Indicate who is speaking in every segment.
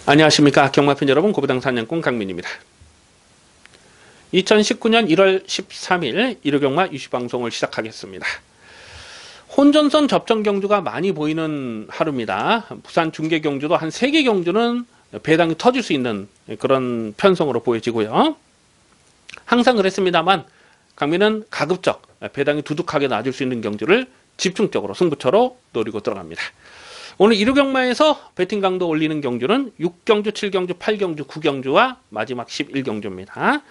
Speaker 1: 안녕하십니까 경마팬 여러분, 고부당 사냥꾼 강민입니다. 2019년 1월 13일 일요경마 유시방송을 시작하겠습니다. 혼전선 접전 경주가 많이 보이는 하루입니다. 부산 중계 경주도 한 3개 경주는 배당이 터질 수 있는 그런 편성으로 보여지고요. 항상 그랬습니다만 강민은 가급적 배당이 두둑하게 낮을 수 있는 경주를 집중적으로 승부처로 노리고 들어갑니다. 오늘 일요경마에서 배팅 강도 올리는 경주는 6경주, 7경주, 8경주, 9경주와 마지막 11경주입니다.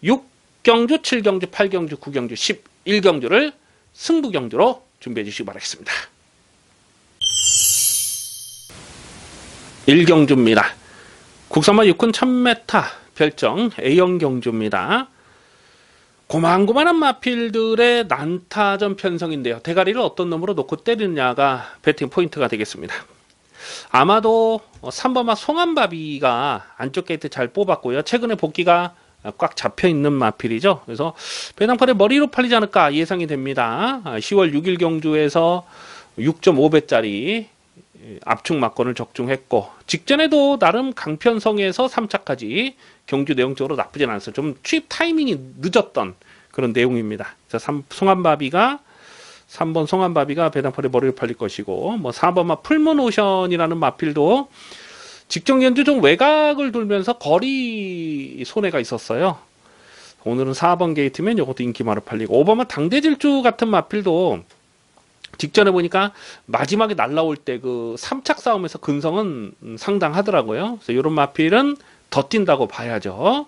Speaker 1: 6경주, 7경주, 8경주, 9경주, 11경주를 승부경주로 준비해 주시기 바라겠습니다. 1경주입니다. 국산마 6군 1000m 별정 A형 경주입니다. 고만고만한 마필들의 난타전 편성인데요. 대가리를 어떤 놈으로 놓고 때리느냐가 배팅 포인트가 되겠습니다. 아마도 3번마 송암바비가 안쪽 게이트 잘 뽑았고요. 최근에 복귀가 꽉 잡혀있는 마필이죠. 그래서 배당팔에 머리로 팔리지 않을까 예상이 됩니다. 10월 6일 경주에서 6.5배짜리 압축 막건을 적중했고, 직전에도 나름 강편성에서 3차까지 경주 내용적으로 나쁘진 않았어요. 좀 취입 타이밍이 늦었던 그런 내용입니다. 송암바비가 3번 송암바비가 배당팔에 머리를 팔릴 것이고, 뭐 4번마 풀문오션이라는 마필도 직전 경주 좀 외곽을 돌면서 거리 손해가 있었어요. 오늘은 4번 게이트면 이것도 인기마로 팔리고, 5번마 당대질주 같은 마필도 직전에 보니까 마지막에 날라올 때 그 3착 싸움에서 근성은 상당하더라고요. 그래서 이런 마필은 더 뛴다고 봐야죠.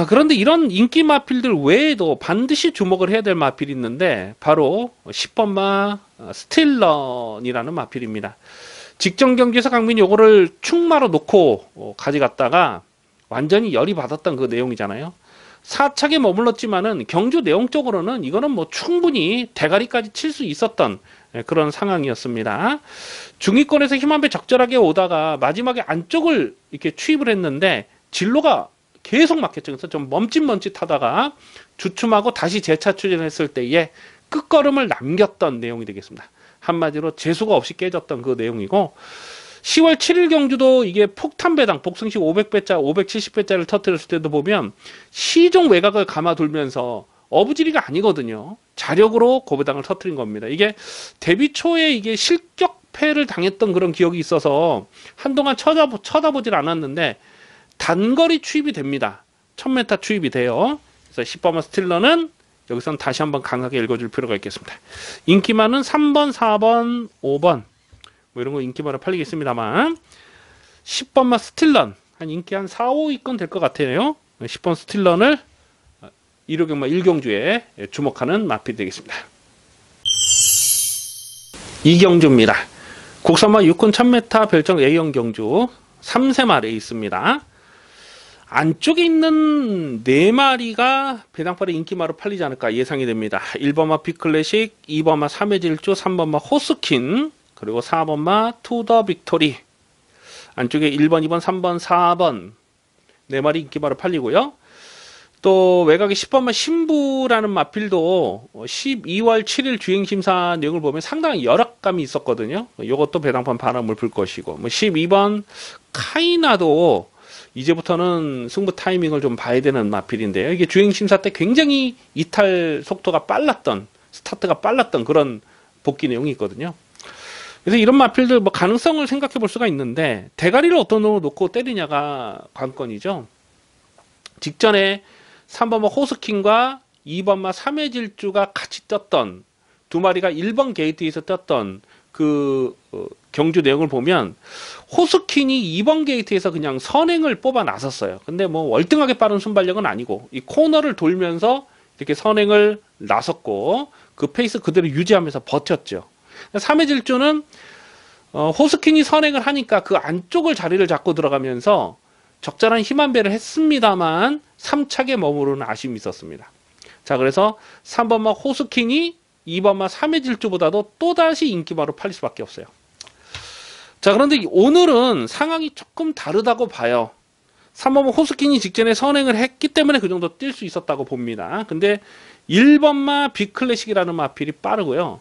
Speaker 1: 그런데 이런 인기 마필들 외에도 반드시 주목을 해야 될 마필이 있는데 바로 10번마 스틸런이라는 마필입니다. 직전 경기에서 강민이 요거를 충마로 놓고 가져갔다가 완전히 열이 받았던 그 내용이잖아요. 4착에 머물렀지만은 경주 내용적으로는 이거는 뭐 충분히 대가리까지 칠 수 있었던 그런 상황이었습니다. 중위권에서 힘 한 배 적절하게 오다가 마지막에 안쪽을 이렇게 추입을 했는데 진로가 계속 막혔죠. 그래서 좀 멈칫멈칫하다가 주춤하고 다시 재차 추진했을 때에 끝걸음을 남겼던 내용이 되겠습니다. 한마디로 재수가 없이 깨졌던 그 내용이고, 10월 7일 경주도 이게 폭탄 배당, 복승식 500배짜, 570배짜리를 터뜨렸을 때도 보면 시종 외곽을 감아 돌면서 어부지리가 아니거든요. 자력으로 고배당을 터뜨린 겁니다. 이게 데뷔 초에 이게 실격패를 당했던 그런 기억이 있어서 한동안 쳐다보질 않았는데 단거리 추입이 됩니다. 1000m 추입이 돼요. 그래서 10번마 스틸러는 여기서는 다시 한번 강하게 읽어줄 필요가 있겠습니다. 인기만은 3번, 4번, 5번 뭐 이런 거 인기만으로 팔리겠습니다만, 10번마 스틸런 한 인기 한 4, 5위권 될 것 같아요. 10번 스틸런을 일요경마 1경주에 주목하는 마필이 되겠습니다. 2경주입니다. 국산마 6군 1000m 별정 A형 경주 3세마 레이스입니다. 안쪽에 있는 4마리가 배당팔의 인기마로 팔리지 않을까 예상이 됩니다. 1번마 비클래식, 2번마 3회질주, 3번마 호스킨, 그리고 4번마 투더 빅토리. 안쪽에 1번, 2번, 3번, 4번 4마리 인기마로 팔리고요. 또 외곽에 10번마 신부라는 마필도 12월 7일 주행심사 내용을 보면 상당히 열악감이 있었거든요. 이것도 배당판 바람을 불 것이고, 뭐 12번 카이나도 이제부터는 승부 타이밍을 좀 봐야 되는 마필인데요. 이게 주행심사 때 굉장히 이탈 속도가 빨랐던, 스타트가 빨랐던 그런 복귀 내용이 있거든요. 그래서 이런 마필들 뭐 가능성을 생각해 볼 수가 있는데, 대가리를 어떤 놈으로 놓고 때리냐가 관건이죠. 직전에 3번마 호스킨과 2번마 3회질주가 같이 떴던 두 마리가 1번 게이트에서 떴던 그 경주 내용을 보면 호스킨이 2번 게이트에서 그냥 선행을 뽑아 나섰어요. 근데 뭐 월등하게 빠른 순발력은 아니고 이 코너를 돌면서 이렇게 선행을 나섰고 그 페이스 그대로 유지하면서 버텼죠. 3회질주는 호스킨이 선행을 하니까 그 안쪽을 자리를 잡고 들어가면서 적절한 힘 한 배를 했습니다만 3착에 머무르는 아쉬움이 있었습니다. 자, 그래서 3번마 호스킨이 2번마 3회질주보다도 또다시 인기마로 팔릴 수밖에 없어요. 자, 그런데 오늘은 상황이 조금 다르다고 봐요. 3번마 호스킨이 직전에 선행을 했기 때문에 그 정도 뛸 수 있었다고 봅니다. 근데 1번마 빅클래식이라는 마필이 빠르고요.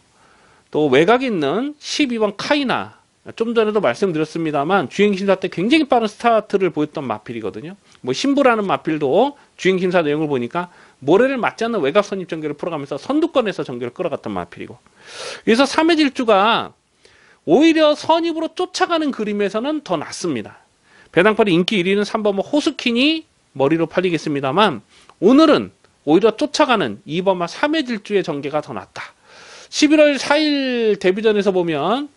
Speaker 1: 또 외곽에 있는 12번 카이나, 좀 전에도 말씀드렸습니다만 주행심사 때 굉장히 빠른 스타트를 보였던 마필이거든요. 뭐 신부라는 마필도 주행심사 내용을 보니까 모래를 맞지 않는 외곽 선입 전개를 풀어가면서 선두권에서 전개를 끌어갔던 마필이고, 그래서 3회 질주가 오히려 선입으로 쫓아가는 그림에서는 더 낫습니다. 배당팔이 인기 1위는 3번 호스킨이 머리로 팔리겠습니다만, 오늘은 오히려 쫓아가는 2번마 3회 질주의 전개가 더 낫다. 11월 4일 데뷔전에서 보면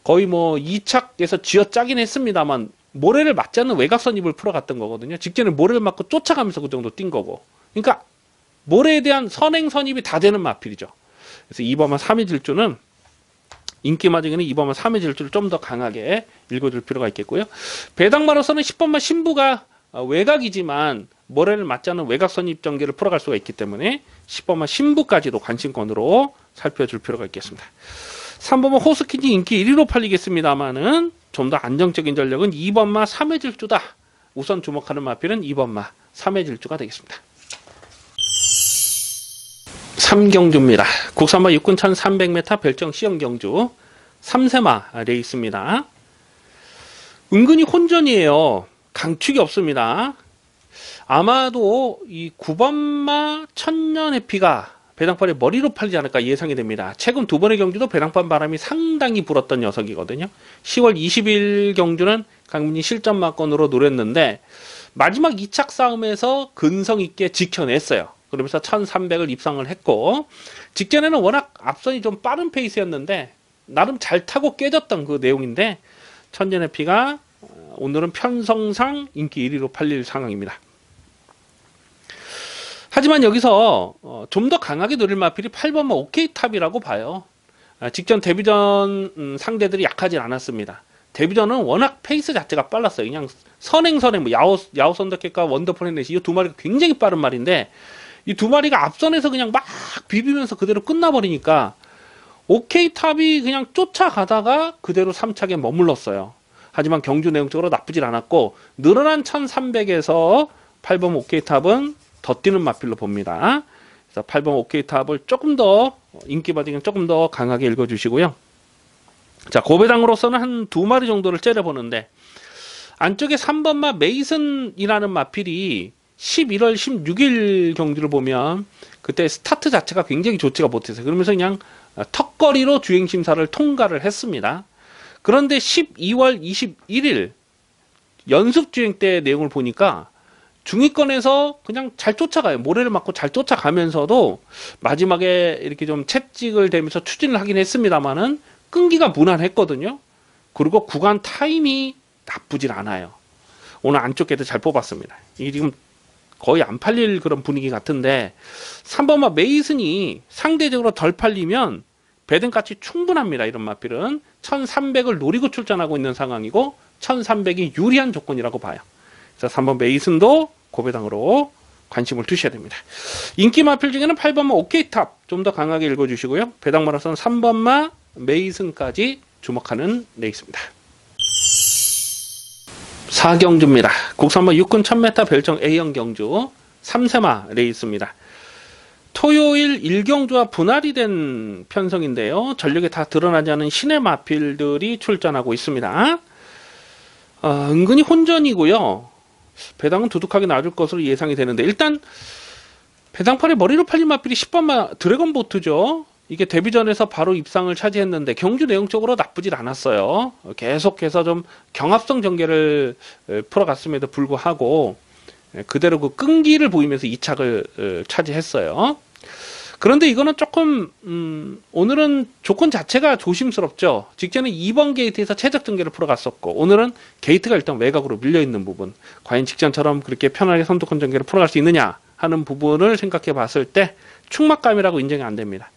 Speaker 1: 거의 뭐 2착에서 쥐어짜긴 했습니다만 모래를 맞지 않는 외곽 선입을 풀어갔던 거거든요. 직전에 모래를 맞고 쫓아가면서 그 정도 뛴 거고. 그러니까 모래에 대한 선행 선입이 다 되는 마필이죠. 그래서 2번마 3회 질주는 인기 마중에는 2번마 3회 질주를 좀 더 강하게 읽어줄 필요가 있겠고요. 배당마로서는 10번마 신부가 외곽이지만 모래를 맞지 않는 외곽 선입 전개를 풀어갈 수가 있기 때문에 10번마 신부까지도 관심권으로 살펴줄 필요가 있겠습니다. 3번마 호스킨이 인기 1위로 팔리겠습니다만은 좀 더 안정적인 전력은 2번마 3회 질주다. 우선 주목하는 마필은 2번마 3회 질주가 되겠습니다. 3경주입니다. 국산마 육군 1300m 별정 시험경주 3세마 레이스입니다. 은근히 혼전이에요. 강축이 없습니다. 아마도 이 9번마 천년해피가 배당팔이 머리로 팔리지 않을까 예상이 됩니다. 최근 두 번의 경주도 배당판 바람이 상당히 불었던 녀석이거든요. 10월 20일 경주는 강민이 실전마건으로 노렸는데 마지막 2착 싸움에서 근성 있게 지켜냈어요. 그러면서 1300을 입상을 했고, 직전에는 워낙 앞선이 좀 빠른 페이스였는데 나름 잘 타고 깨졌던 그 내용인데, 천년해피가 오늘은 편성상 인기 1위로 팔릴 상황입니다. 하지만 여기서 좀 더 강하게 노릴 마필이 8번마 오케이탑이라고 봐요. 직전 데뷔전 상대들이 약하진 않았습니다. 데뷔전은 워낙 페이스 자체가 빨랐어요. 그냥 선행 뭐 야오 선더캣과 원더풀 헬넷이 이 두 마리가 굉장히 빠른 말인데, 이 두 마리가 앞선에서 그냥 막 비비면서 그대로 끝나버리니까 오케이탑이 그냥 쫓아가다가 그대로 3착에 머물렀어요. 하지만 경주 내용적으로 나쁘질 않았고, 늘어난 1300에서 8번 오케이탑은 더 뛰는 마필로 봅니다. 그래서 8번 오케이탑을 조금 더 인기 바디는 조금 더 강하게 읽어주시고요. 자, 고배당으로서는 한 두 마리 정도를 째려보는데, 안쪽에 3번마 메이슨이라는 마필이 11월 16일 경주를 보면 그때 스타트 자체가 굉장히 좋지가 못해서 그러면서 그냥 턱걸이로 주행심사를 통과를 했습니다. 그런데 12월 21일 연습주행 때 내용을 보니까 중위권에서 그냥 잘 쫓아가요. 모래를 맞고 잘 쫓아가면서도 마지막에 이렇게 좀 채찍을 대면서 추진을 하긴 했습니다만은 끈기가 무난했거든요. 그리고 구간 타임이 나쁘질 않아요. 오늘 안쪽 게도 잘 뽑았습니다. 이게 지금 거의 안 팔릴 그런 분위기 같은데, 3번마 메이슨이 상대적으로 덜 팔리면 배등가치 충분합니다. 이런 마필은 1300을 노리고 출전하고 있는 상황이고 1300이 유리한 조건이라고 봐요. 그래서 3번 메이슨도 고배당으로 관심을 두셔야 됩니다. 인기 마필 중에는 8번마 오케이탑 좀 더 강하게 읽어주시고요. 배당마라서는 3번마 메이슨까지 주목하는 레이스입니다. 4경주입니다. 국산마 육군 1000m 별정 A형 경주 3세마 레이스입니다. 토요일 1경주와 분할이 된 편성인데요. 전력에 다 드러나지 않은 신의 마필들이 출전하고 있습니다. 은근히 혼전이고요. 배당은 두둑하게 놔줄 것으로 예상이 되는데, 일단 배당팔에 머리로 팔린 마필이 10번마 드래곤보트죠. 이게 데뷔전에서 바로 입상을 차지했는데 경주 내용적으로 나쁘질 않았어요. 계속해서 좀 경합성 전개를 풀어갔음에도 불구하고 그대로 그 끈기를 보이면서 2착을 차지했어요. 그런데 이거는 조금 오늘은 조건 자체가 조심스럽죠. 직전에 2번 게이트에서 최적 전개를 풀어갔었고, 오늘은 게이트가 일단 외곽으로 밀려있는 부분, 과연 직전처럼 그렇게 편하게 선두권 전개를 풀어갈 수 있느냐 하는 부분을 생각해 봤을 때 축막감이라고 인정이 안 됩니다.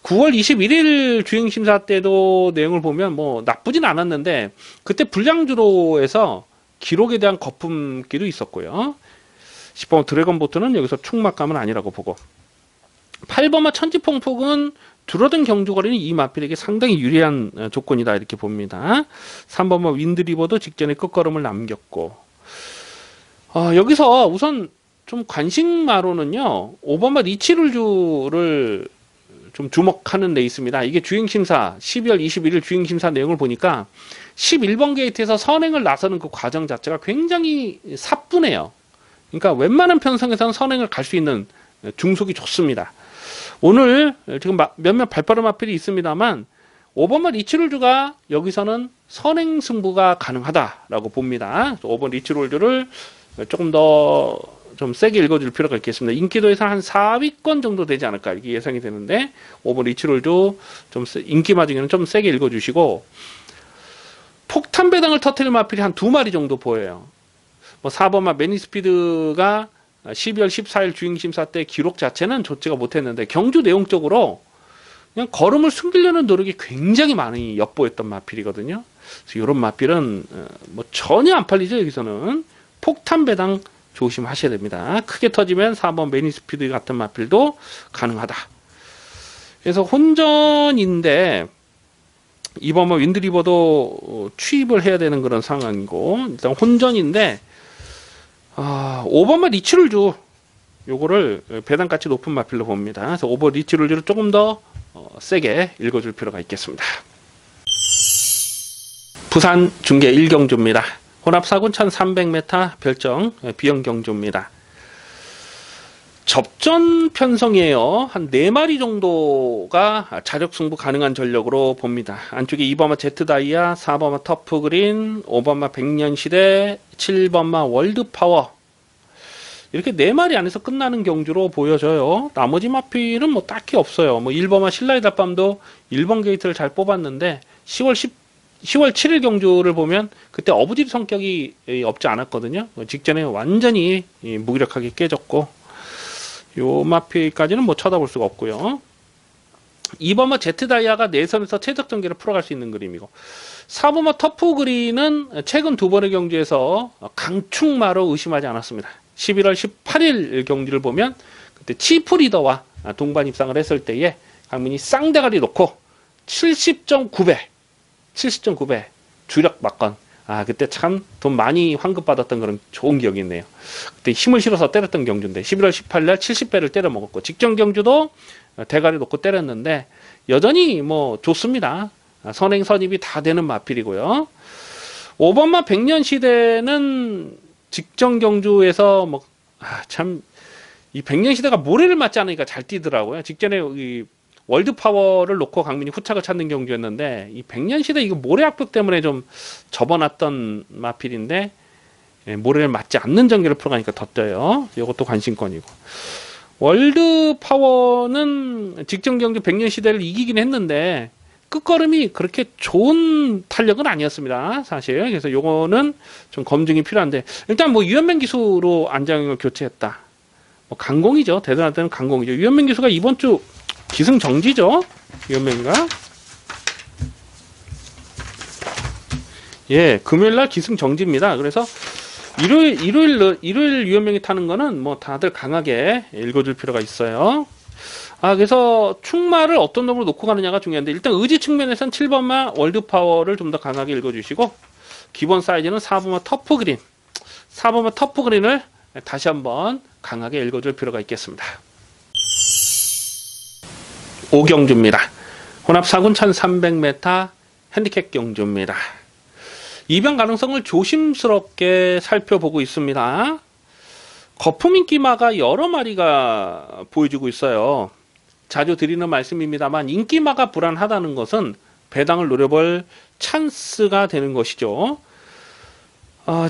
Speaker 1: 9월 21일 주행심사 때도 내용을 보면 뭐 나쁘진 않았는데 그때 불량주로에서 기록에 대한 거품기도 있었고요. 10번 드래곤보트는 여기서 축막감은 아니라고 보고, 8번마 천지폭폭은 줄어든 경주거리는 이 마필에게 상당히 유리한 조건이다 이렇게 봅니다. 3번마 윈드리버도 직전에 끝걸음을 남겼고, 여기서 우선 좀 관심마로는요 5번마 리치룰주를 좀 주목하는 레이스입니다. 이게 주행심사 12월 21일 주행심사 내용을 보니까 11번 게이트에서 선행을 나서는 그 과정 자체가 굉장히 사뿐해요. 그러니까 웬만한 편성에서는 선행을 갈 수 있는 중속이 좋습니다. 오늘 지금 몇몇 발빠른 마필이 있습니다만 5번마 리치롤즈가 여기서는 선행 승부가 가능하다라고 봅니다. 5번 리치롤즈를 조금 더 좀 세게 읽어줄 필요가 있겠습니다. 인기도에서 한 4위권 정도 되지 않을까 이렇게 예상이 되는데 5번 리치롤즈 좀 인기 마중에는 좀 세게 읽어주시고, 폭탄 배당을 터뜨릴 마필이 한 2마리 정도 보여요. 뭐 4번마 매니스피드가 12월 14일 주행심사 때 기록 자체는 좋지가 못했는데 경주 내용적으로 그냥 걸음을 숨기려는 노력이 굉장히 많이 엿보였던 마필이거든요. 그래서 이런 마필은 뭐 전혀 안 팔리죠. 여기서는 폭탄 배당 조심하셔야 됩니다. 크게 터지면 4번 매니스피드 같은 마필도 가능하다. 그래서 혼전인데 이번 뭐 윈드리버도 취입을 해야 되는 그런 상황이고, 일단 혼전인데 5번만 리치롤즈 요거를 배당가치 높은 마필로 봅니다. 그래서 5번 리치롤즈를 조금 더 세게 읽어줄 필요가 있겠습니다. 부산 중계 1경주입니다. 혼합 4군 1300m 별정 B형 경주입니다. 접전 편성이에요. 한 4마리 정도가 자력 승부 가능한 전력으로 봅니다. 안쪽에 2번마 제트다이아, 4번마 터프그린, 5번마 백년시대, 7번마 월드파워, 이렇게 4마리 안에서 끝나는 경주로 보여져요. 나머지 마필은 뭐 딱히 없어요. 뭐 1번마 신라의 달밤도 1번 게이트를 잘 뽑았는데 10월 7일 경주를 보면 그때 어부집 성격이 없지 않았거든요. 직전에 완전히 무기력하게 깨졌고, 요 마필까지는 뭐 쳐다볼 수가 없고요. 2번마 제트다이아가 내선에서 최적 전개를 풀어갈 수 있는 그림이고, 4번마 터프그린은 최근 2번의 경주에서 강충마로 의심하지 않았습니다. 11월 18일 경주를 보면 그때 치프 리더와 동반 입상을 했을 때에 강민이 쌍대가리 놓고 70.9배 주력 막건, 그때 참 돈 많이 환급받았던 그런 좋은 기억이 있네요. 그때 힘을 실어서 때렸던 경주인데 11월 18일 70배를 때려 먹었고, 직전 경주도 대가리 놓고 때렸는데 여전히 뭐 좋습니다. 선행 선입이 다 되는 마필이고요. 5번마 백년시대는 직전 경주에서 뭐 참 이 백년시대가 모래를 맞지 않으니까 잘 뛰더라고요. 직전에 이 월드파워를 놓고 강민이 후착을 찾는 경주였는데, 이 백년시대 이거 모래 악벽 때문에 좀 접어놨던 마필인데 모래를 맞지 않는 전개를 풀어가니까 더 떠요. 이것도 관심권이고, 월드파워는 직전 경주 백년시대를 이기긴 했는데 끝걸음이 그렇게 좋은 탄력은 아니었습니다, 사실. 그래서 요거는 좀 검증이 필요한데, 일단 뭐 유현명 기수로 안장을 교체했다. 뭐 강공이죠. 대단한 때는 강공이죠. 유현명 기수가 이번 주 기승정지죠. 유현명이가. 예, 금요일날 기승정지입니다. 그래서 일요일 유현명이 타는 거는 뭐 다들 강하게 읽어줄 필요가 있어요. 그래서 충마를 어떤 놈으로 놓고 가느냐가 중요한데, 일단 의지 측면에서는 7번마 월드파워를 좀 더 강하게 읽어주시고, 기본 사이즈는 4번마 터프그린, 4번마 터프그린을 다시 한번 강하게 읽어줄 필요가 있겠습니다. 5경주입니다. 혼합 4군 1300m 핸디캡 경주입니다. 이변 가능성을 조심스럽게 살펴보고 있습니다. 거품 인기마가 여러 마리가 보여지고 있어요. 자주 드리는 말씀입니다만 인기마가 불안하다는 것은 배당을 노려볼 찬스가 되는 것이죠.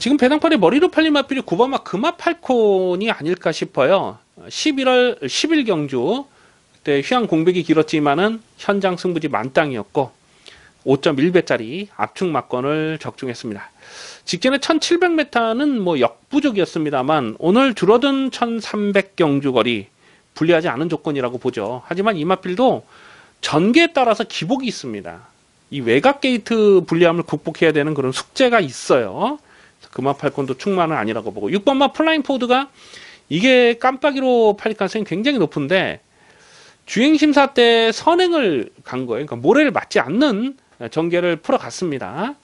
Speaker 1: 지금 배당판에 머리로 팔린 마필이 9번마 금화팔콘이 아닐까 싶어요. 11월 10일 경주 그때 휴양 공백이 길었지만은 현장 승부지 만땅이었고 5.1배짜리 압축 막건을 적중했습니다. 직전에 1700m는 뭐 역부족이었습니다만 오늘 줄어든 1300 경주 거리 불리하지 않은 조건이라고 보죠. 하지만 이 마필도 전개에 따라서 기복이 있습니다. 이 외곽 게이트 불리함을 극복해야 되는 그런 숙제가 있어요. 금화팔콘도 충만은 아니라고 보고, 6번마 플라잉 포드가 이게 깜빡이로 팔릴 가능성이 굉장히 높은데 주행심사 때 선행을 간 거예요. 그러니까 모래를 맞지 않는 전개를 풀어갔습니다.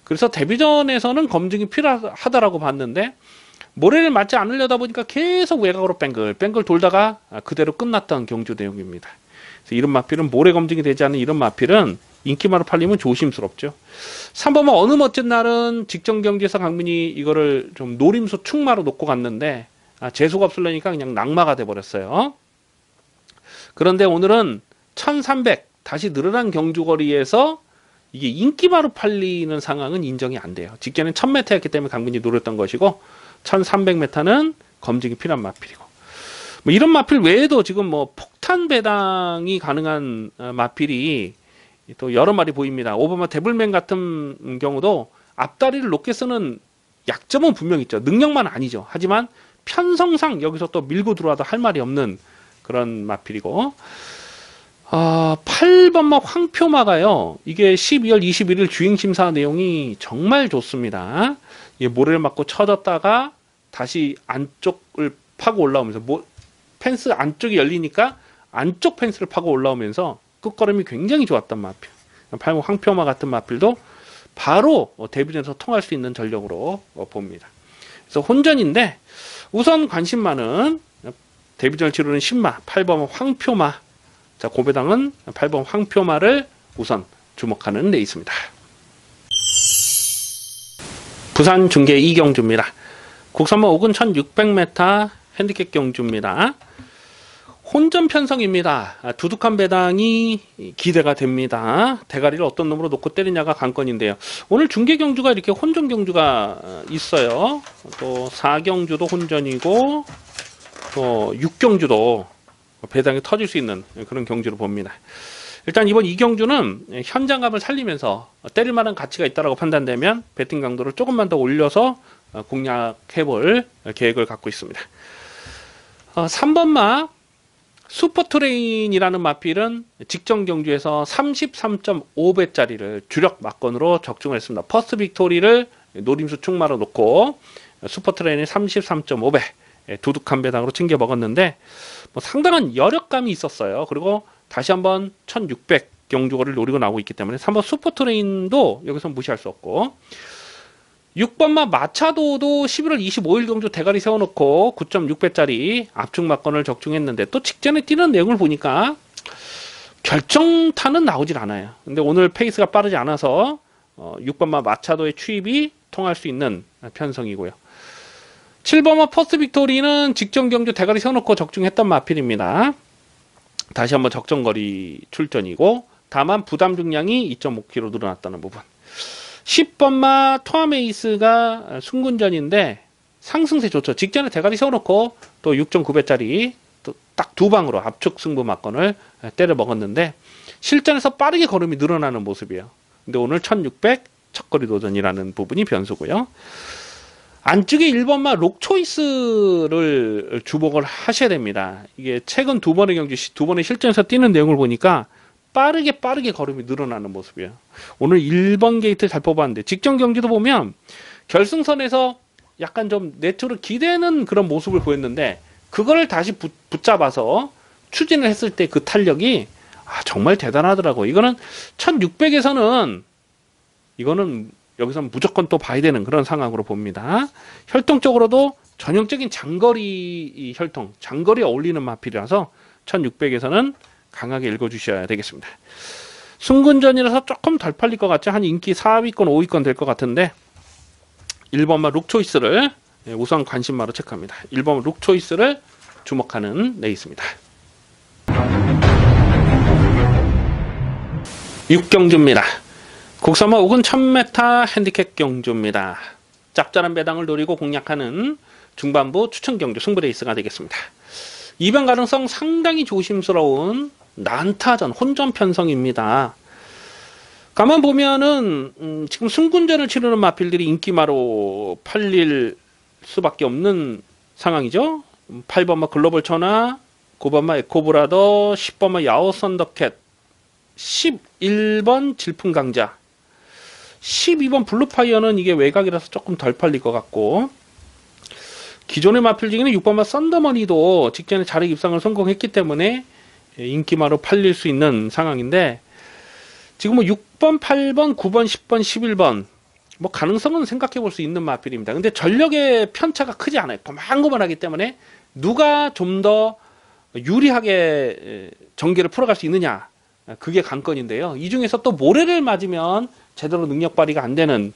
Speaker 1: 그래서 데뷔전에서는 검증이 필요하다라고 봤는데 모래를 맞지 않으려다 보니까 계속 외곽으로 뺑글 돌다가 그대로 끝났던 경주 내용입니다. 그래서 이런 마필은 모래 검증이 되지 않은 이런 마필은 인기마로 팔리면 조심스럽죠. 3번은 어느 멋진 날은 직전 경주에서 강민이 이거를 좀 노림수 축마로 놓고 갔는데 재수가 없으려니까 그냥 낙마가 돼버렸어요. 그런데 오늘은 1300 다시 늘어난 경주거리에서 이게 인기마로 팔리는 상황은 인정이 안 돼요. 직전엔 1000m였기 때문에 강민이 노렸던 것이고 1300m는 검증이 필요한 마필이고, 뭐 이런 마필 외에도 지금 뭐 폭탄 배당이 가능한 마필이 또 여러 마리 보입니다. 오바마 데블맨 같은 경우도 앞다리를 높게 쓰는 약점은 분명 있죠. 능력만 아니죠. 하지만 편성상 여기서 또 밀고 들어와도 할 말이 없는 그런 마필이고, 8번마 황표마가요. 이게 12월 21일 주행심사 내용이 정말 좋습니다. 이게 모래를 맞고 쳐졌다가 다시 안쪽을 파고 올라오면서 펜스 안쪽이 열리니까 안쪽 펜스를 파고 올라오면서 끝걸음이 굉장히 좋았던 마필. 8번 황표마 같은 마필도 바로 데뷔전에서 통할 수 있는 전력으로 봅니다. 그래서 혼전인데 우선 관심 많은 데뷔전을 치르는 신마 8번 황표마. 자, 고배당은 8번 황표마를 우선 주목하는 레이스입니다. 부산 중계 이경주입니다. 국산마 5군 1600m 핸디캡 경주입니다. 혼전 편성입니다. 두둑한 배당이 기대가 됩니다. 대가리를 어떤 놈으로 놓고 때리냐가 관건인데요. 오늘 중계 경주가 이렇게 혼전 경주가 있어요. 또 4경주도 혼전이고 또 6경주도 배당이 터질 수 있는 그런 경주로 봅니다. 일단 이번 2경주는 현장감을 살리면서 때릴 만한 가치가 있다고 판단되면 배팅 강도를 조금만 더 올려서 공략해볼 계획을 갖고 있습니다. 3번마 슈퍼트레인이라는 마필은 직전 경주에서 33.5배짜리를 주력 막건으로 적중을 했습니다. 퍼스트 빅토리를 노림수 축마로 놓고 슈퍼트레인이 33.5배 두둑한 배당으로 챙겨 먹었는데 뭐 상당한 여력감이 있었어요. 그리고 다시 한번 1600 경주거리를 노리고 나오고 있기 때문에 3번 슈퍼트레인도 여기서 무시할 수 없고, 6번마 마차도도 11월 25일 경주 대가리 세워놓고 9.6배짜리 압축 막건을 적중했는데 또 직전에 뛰는 내용을 보니까 결정타는 나오질 않아요. 근데 오늘 페이스가 빠르지 않아서 6번마 마차도의 추입이 통할 수 있는 편성이고요. 7번마 퍼스트 빅토리는 직전 경주 대가리 세워놓고 적중했던 마필입니다. 다시 한번 적정거리 출전이고, 다만 부담 중량이 2.5kg 늘어났다는 부분. 10번마 토아메이스가 순군전인데 상승세 좋죠. 직전에 대가리 세워놓고 또 6.9배짜리 또 딱 두 방으로 압축 승부 막건을 때려 먹었는데 실전에서 빠르게 걸음이 늘어나는 모습이에요. 근데 오늘 1600 첫거리 도전이라는 부분이 변수고요. 안쪽에 1번마 록초이스를 주목을 하셔야 됩니다. 이게 최근 두 번의 경주, 두 번의 실전에서 뛰는 내용을 보니까 빠르게 걸음이 늘어나는 모습이에요. 오늘 1번 게이트 잘 뽑았는데 직전 경기도 보면 결승선에서 약간 좀 네트로 기대는 그런 모습을 보였는데 그걸 다시 붙잡아서 추진을 했을 때 그 탄력이 정말 대단하더라고요. 이거는 1600에서는 이거는 여기서는 무조건 또 봐야 되는 그런 상황으로 봅니다. 혈통적으로도 전형적인 장거리 혈통, 장거리에 어울리는 마필이라서 1600에서는 강하게 읽어주셔야 되겠습니다. 순군전이라서 조금 덜 팔릴 것 같죠. 한 인기 4위권, 5위권 될 것 같은데 1번마 룩초이스를 우선 관심마로 체크합니다. 1번 룩초이스를 주목하는 레이스입니다. 6경주입니다. 국산마 5군 1000m 핸디캡 경주입니다. 짭짤한 배당을 노리고 공략하는 중반부 추천 경주 승부 레이스가 되겠습니다. 이변 가능성 상당히 조심스러운 난타전 혼전 편성입니다. 가만 보면은 지금 승군전을 치르는 마필들이 인기마로 팔릴 수밖에 없는 상황이죠. 8번마 글로벌 천하, 9번마 에코브라더, 10번마 야오 썬더캣, 11번 질풍강자, 12번 블루파이어는 이게 외곽이라서 조금 덜 팔릴 것 같고, 기존의 마필 중에는 6번마 썬더머니도 직전에 자력 입상을 성공했기 때문에 인기마로 팔릴 수 있는 상황인데, 지금 뭐 6번, 8번, 9번, 10번, 11번 뭐 가능성은 생각해 볼 수 있는 마필입니다. 근데 전력의 편차가 크지 않아요. 고만고만하기 때문에 누가 좀 더 유리하게 전개를 풀어갈 수 있느냐, 그게 관건인데요. 이 중에서 또 모래를 맞으면 제대로 능력 발휘가 안 되는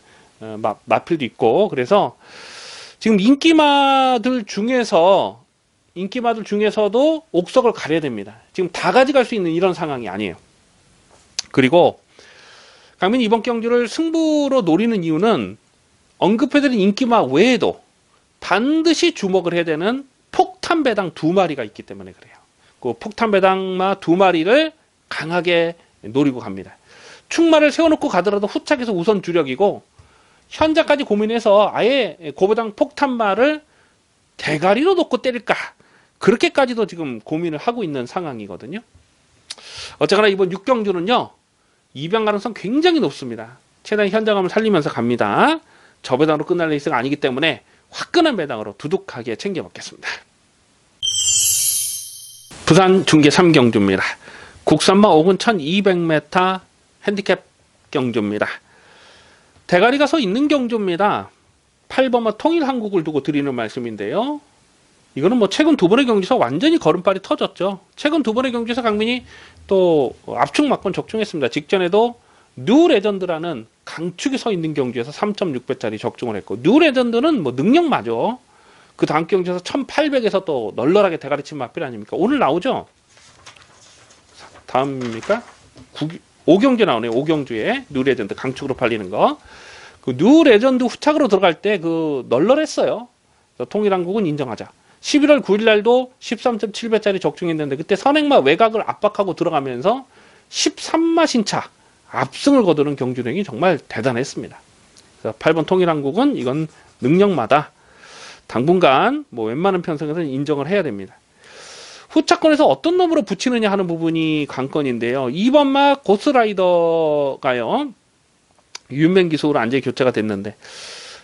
Speaker 1: 마필도 있고, 그래서 지금 인기마들 중에서도 옥석을 가려야 됩니다. 지금 다 가져갈 수 있는 이런 상황이 아니에요. 그리고 강민이 이번 경주를 승부로 노리는 이유는 언급해드린 인기마 외에도 반드시 주목을 해야 되는 폭탄 배당 2마리가 있기 때문에 그래요. 그 폭탄 배당마 2마리를 강하게 노리고 갑니다. 충마를 세워놓고 가더라도 후착에서 우선 주력이고, 현재까지 고민해서 아예 고배당 폭탄마를 대가리로 놓고 때릴까, 그렇게까지도 지금 고민을 하고 있는 상황이거든요. 어쨌거나 이번 6경주는요, 입양 가능성 굉장히 높습니다. 최대한 현장감을 살리면서 갑니다. 저배당으로 끝날 레이스가 아니기 때문에 화끈한 배당으로 두둑하게 챙겨 먹겠습니다. 부산 중계 3경주입니다. 국산마 5군 1200m 핸디캡 경주입니다. 대가리가 서 있는 경주입니다. 8번마 통일한국을 두고 드리는 말씀인데요. 이거는 뭐 최근 두 번의 경주에서 완전히 걸음발이 터졌죠. 최근 두 번의 경주에서 강민이 또 압축 막권 적중했습니다. 직전에도 뉴 레전드라는 강축이 서 있는 경주에서 3.6배짜리 적중을 했고, 뉴 레전드는 뭐 능력마죠. 그 다음 경주에서 1800에서 또 널널하게 대가리 친 마필 아닙니까? 오늘 나오죠? 다음입니까? 5경주 나오네요. 5경주에 뉴 레전드 강축으로 팔리는 거. 그 뉴 레전드 후착으로 들어갈 때 그 널널했어요. 통일한국은 인정하자. 11월 9일 날도 13.7배짜리 적중했는데, 그때 선행마 외곽을 압박하고 들어가면서 13마 신차 압승을 거두는 경주력이 정말 대단했습니다. 그래서 8번 통일한국은 이건 능력마다 당분간 뭐 웬만한 편성에서는 인정을 해야 됩니다. 후차권에서 어떤 놈으로 붙이느냐 하는 부분이 관건인데요. 2번마 고스라이더가요, 유현명 기수로 완전히 교체가 됐는데,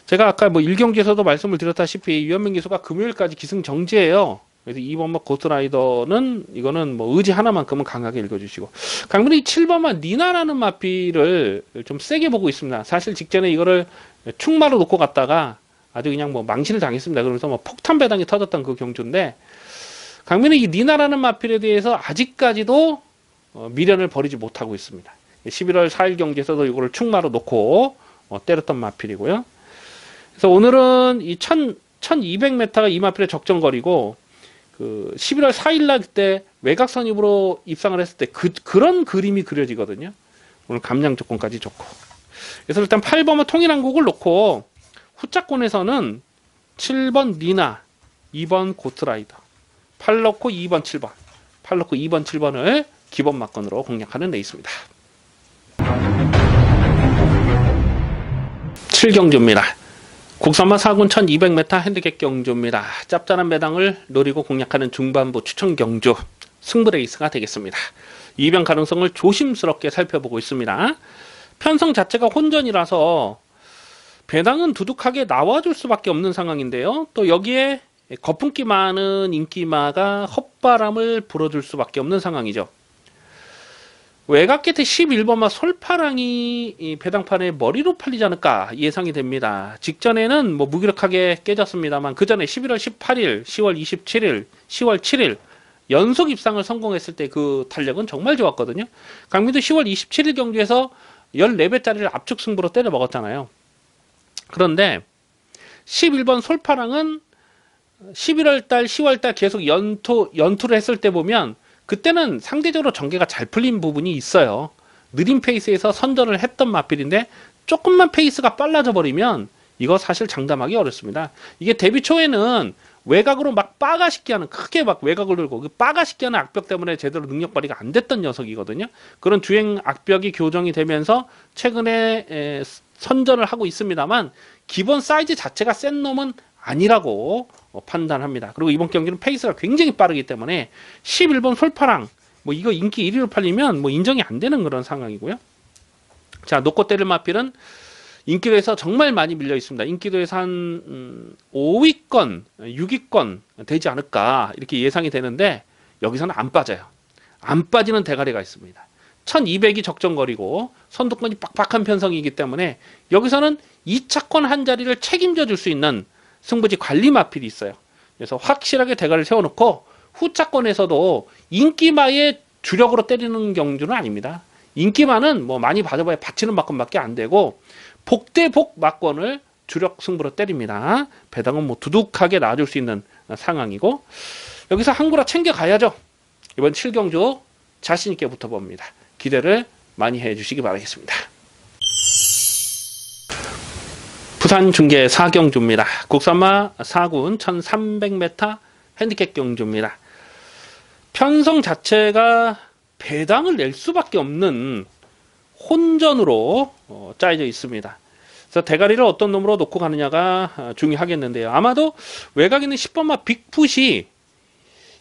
Speaker 1: 제가 아까 뭐 1경기에서도 말씀을 드렸다시피 유현명 기수가 금요일까지 기승정지예요. 그래서 2번마 고스라이더는 이거는 뭐 의지 하나만큼은 강하게 읽어주시고, 강민이 7번마 니나라는 마피를 좀 세게 보고 있습니다. 사실 직전에 이거를 충마로 놓고 갔다가 아주 그냥 뭐 망신을 당했습니다. 그러면서 뭐 폭탄 배당이 터졌던 그 경주인데, 강민은 이 니나라는 마필에 대해서 아직까지도 미련을 버리지 못하고 있습니다. 11월 4일 경기에서도 이거를 충마로 놓고 때렸던 마필이고요. 그래서 오늘은 이 1200m가 이 마필의 적정거리고, 그 11월 4일 날 그때 외곽 선입으로 입상을 했을 때 그런 그림이 그려지거든요. 오늘 감량 조건까지 좋고. 그래서 일단 8번은 통일한국을 놓고, 후차권에서는 7번 니나, 2번 고트라이더, 8 넣고 2번 7번, 8 넣고 2번 7번을 기본 막건으로 공략하는 레이스입니다. 7경주입니다. 국산마 4군 1200m 핸디캡 경주입니다. 짭짤한 배당을 노리고 공략하는 중반부 추천 경주 승부 레이스가 되겠습니다. 입양 가능성을 조심스럽게 살펴보고 있습니다. 편성 자체가 혼전이라서 배당은 두둑하게 나와줄 수밖에 없는 상황인데요. 또 여기에 거품기 많은 인기마가 헛바람을 불어줄 수밖에 없는 상황이죠. 외곽 끝에 11번마 솔파랑이 이 배당판에 머리로 팔리지 않을까 예상이 됩니다. 직전에는 뭐 무기력하게 깨졌습니다만, 그 전에 11월 18일, 10월 27일, 10월 7일 연속 입상을 성공했을 때 그 탄력은 정말 좋았거든요. 강민도 10월 27일 경주에서 14배짜리를 압축 승부로 때려 먹었잖아요. 그런데 11번 솔파랑은 11월달, 10월달 계속 연투를 했을 때 보면 그때는 상대적으로 전개가 잘 풀린 부분이 있어요. 느린 페이스에서 선전을 했던 마필인데 조금만 페이스가 빨라져 버리면 이거 사실 장담하기 어렵습니다. 이게 데뷔 초에는 외곽으로 막 빠가시게 하는, 크게 막 외곽을 들고 그 빠가시게 하는 악벽 때문에 제대로 능력 발휘가 안 됐던 녀석이거든요. 그런 주행 악벽이 교정이 되면서 최근에 선전을 하고 있습니다만, 기본 사이즈 자체가 센 놈은 아니라고 판단합니다. 그리고 이번 경기는 페이스가 굉장히 빠르기 때문에 11번 솔파랑 뭐 이거 인기 1위로 팔리면 뭐 인정이 안 되는 그런 상황이고요. 자, 놓고 때릴 마필은 인기도에서 정말 많이 밀려 있습니다. 인기도에서 한 5위권, 6위권 되지 않을까 이렇게 예상이 되는데, 여기서는 안 빠져요. 안 빠지는 대가리가 있습니다. 1200이 적정거리고 선두권이 빡빡한 편성이기 때문에 여기서는 2차권 한 자리를 책임져 줄 수 있는 승부지 관리 마필이 있어요. 그래서 확실하게 대가리를 세워놓고 후차권에서도 인기마에 주력으로 때리는 경주는 아닙니다. 인기마는 뭐 많이 받아봐야 받치는 막건밖에 안 되고 복대복 막건을 주력 승부로 때립니다. 배당은 뭐 두둑하게 나와줄 수 있는 상황이고 여기서 한구라 챙겨가야죠. 이번 7경주 자신있게 붙어봅니다. 기대를 많이 해주시기 바라겠습니다. 부산 중계 4경주입니다. 국산마 4군 1300m 핸디캡 경주입니다. 편성 자체가 배당을 낼 수밖에 없는 혼전으로 짜여져 있습니다. 그래서 대가리를 어떤 놈으로 놓고 가느냐가 중요하겠는데요. 아마도 외곽에 있는 10번마 빅풋이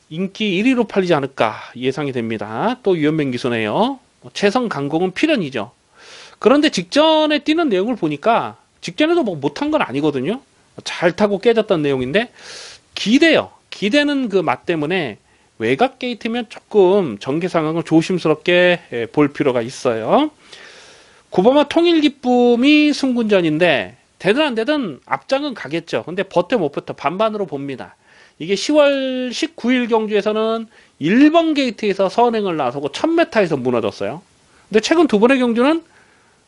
Speaker 1: 인기 1위로 팔리지 않을까 예상이 됩니다. 또 유연맹 기수네요. 최성 강공은 필연이죠. 그런데 직전에 뛰는 내용을 보니까 직전에도 뭐 못한 건 아니거든요. 잘 타고 깨졌던 내용인데 기대요. 기대는 그 맛 때문에 외곽 게이트면 조금 전개 상황을 조심스럽게 볼 필요가 있어요. 9번마 통일 기쁨이 승군전인데 되든 안 되든 앞장은 가겠죠. 근데 버텨 못 버텨 반반으로 봅니다. 이게 10월 19일 경주에서는 1번 게이트에서 선행을 나서고 1000m에서 무너졌어요. 근데 최근 두 번의 경주는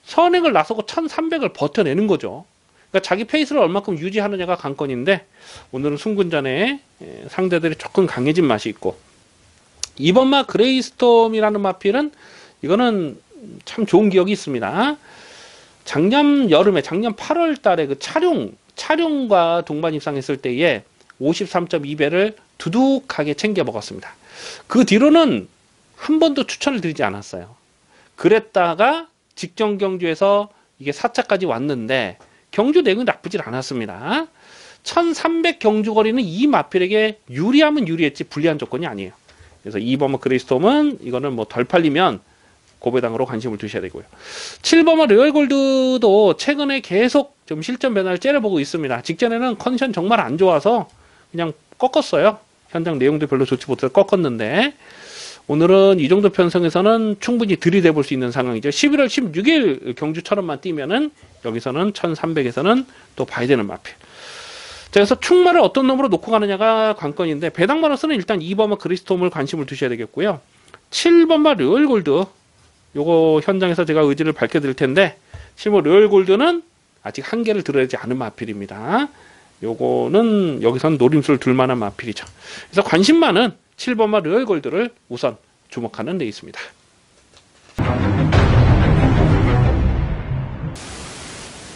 Speaker 1: 선행을 나서고 1300을 버텨내는 거죠. 그러니까 자기 페이스를 얼마큼 유지하느냐가 관건인데 오늘은 승군전에 상대들이 조금 강해진 맛이 있고 2번마 그레이스톰이라는 마필은 이거는 참 좋은 기억이 있습니다. 작년 여름에 작년 8월 달에 그 차룡과 동반 입상했을 때에 53.2배를 두둑하게 챙겨 먹었습니다. 그 뒤로는 한 번도 추천을 드리지 않았어요. 그랬다가 직전 경주에서 이게 4차까지 왔는데 경주 내용이 나쁘질 않았습니다. 1300 경주거리는 이 마필에게 유리하면 유리했지 불리한 조건이 아니에요. 그래서 2번마 그레이스톰은 이거는 뭐 덜 팔리면 고배당으로 관심을 두셔야 되고요. 7번마 로열골드도 최근에 계속 좀 실전 변화를 째려보고 있습니다. 직전에는 컨디션 정말 안 좋아서 그냥 꺾었어요. 현장 내용도 별로 좋지 못해서 꺾었는데 오늘은 이 정도 편성에서는 충분히 들이대 볼 수 있는 상황이죠. 11월 16일 경주처럼만 뛰면은 여기서는 1300에서는 또 봐야 되는 마필. 자, 그래서 충마를 어떤 놈으로 놓고 가느냐가 관건인데 배당마로서는 일단 2번마 그리스톰을 관심을 두셔야 되겠고요. 7번마 로열골드 요거 현장에서 제가 의지를 밝혀드릴 텐데 7번 로열골드는 아직 한계를 들어야지 않은 마필입니다. 요거는 여기서는 노림수를 둘 만한 마필이죠. 그래서 관심 많은 7번마 로열골드를 우선 주목하는 데 있습니다.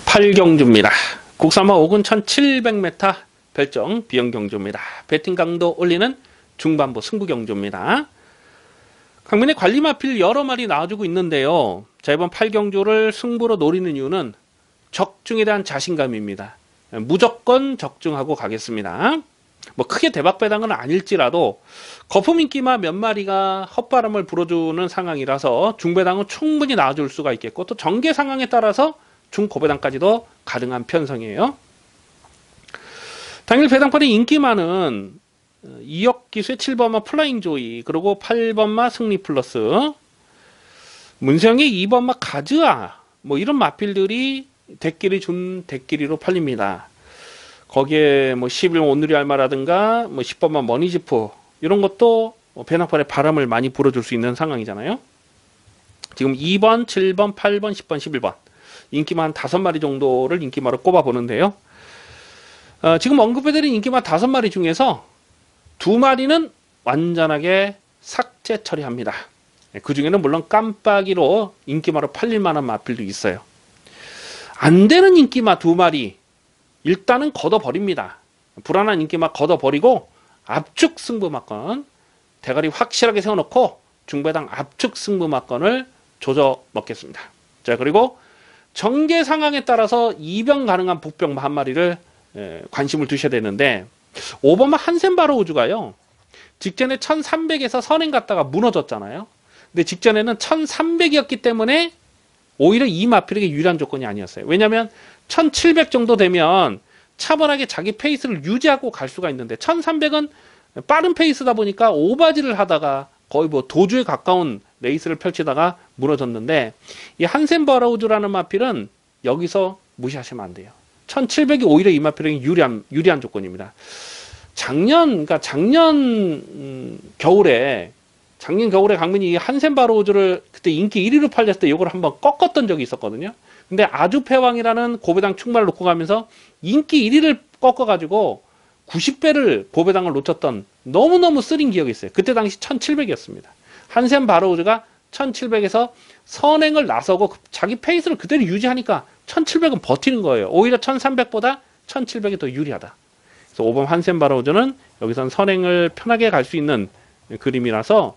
Speaker 1: 팔경주입니다. 국산마 5군 1700m 별정 비영경주입니다. 배팅 강도 올리는 중반부 승부경주입니다. 강민의 관리 마필 여러 마리 나와주고 있는데요. 자, 이번 8경주를 승부로 노리는 이유는 적중에 대한 자신감입니다. 무조건 적중하고 가겠습니다. 뭐 크게 대박 배당은 아닐지라도 거품 인기마 몇 마리가 헛바람을 불어주는 상황이라서 중배당은 충분히 나와줄 수가 있겠고 또 전개 상황에 따라서 중고배당까지도 가능한 편성이에요. 당일 배당권의 인기마는 2억 기수의 7번마 플라잉 조이 그리고 8번마 승리 플러스 문세영의 2번마 가즈아 뭐 이런 마필들이 대끼리 준 대끼리로 팔립니다. 거기에 뭐 11번 온누리 알마라든가 뭐 10번마 머니지프 이런 것도 배낭판에 바람을 많이 불어줄 수 있는 상황이잖아요. 지금 2번, 7번, 8번, 10번, 11번 인기마 한 5마리 정도를 인기마로 꼽아보는데요. 지금 언급해드린 인기마 5마리 중에서 2마리는 완전하게 삭제 처리합니다. 그 중에는 물론 깜빡이로 인기마로 팔릴 만한 마필도 있어요. 안 되는 인기마 2마리 일단은 걷어버립니다. 불안한 인기마 걷어버리고 압축 승부 막건 대가리 확실하게 세워놓고 중배당 압축 승부 막건을 조져 먹겠습니다. 자, 그리고 전개 상황에 따라서 입영 가능한 복병 한 마리를 관심을 두셔야 되는데 5번마 한센바로 우주가요. 직전에 1300에서 선행 갔다가 무너졌잖아요. 근데 직전에는 1300이었기 때문에 오히려 이 마필에게 유리한 조건이 아니었어요. 왜냐하면 1700 정도 되면 차분하게 자기 페이스를 유지하고 갈 수가 있는데 1300은 빠른 페이스다 보니까 오바지를 하다가 거의 뭐 도주에 가까운 레이스를 펼치다가 무너졌는데 이 한센바라우즈라는 마필은 여기서 무시하시면 안 돼요. 1700이 오히려 이 마필에게 유리한 조건입니다. 그러니까 작년 겨울에 강민이 한센 바로우즈를 그때 인기 1위로 팔렸을 때 이걸 한번 꺾었던 적이 있었거든요. 근데 아주패왕이라는 고배당 충마를 놓고 가면서 인기 1위를 꺾어가지고 90배를 고배당을 놓쳤던 너무너무 쓰린 기억이 있어요. 그때 당시 1700이었습니다. 한센 바로우즈가 1700에서 선행을 나서고 자기 페이스를 그대로 유지하니까 1700은 버티는 거예요. 오히려 1300보다 1700이 더 유리하다. 그래서 5번 한센 바로우즈는 여기선 선행을 편하게 갈 수 있는 그림이라서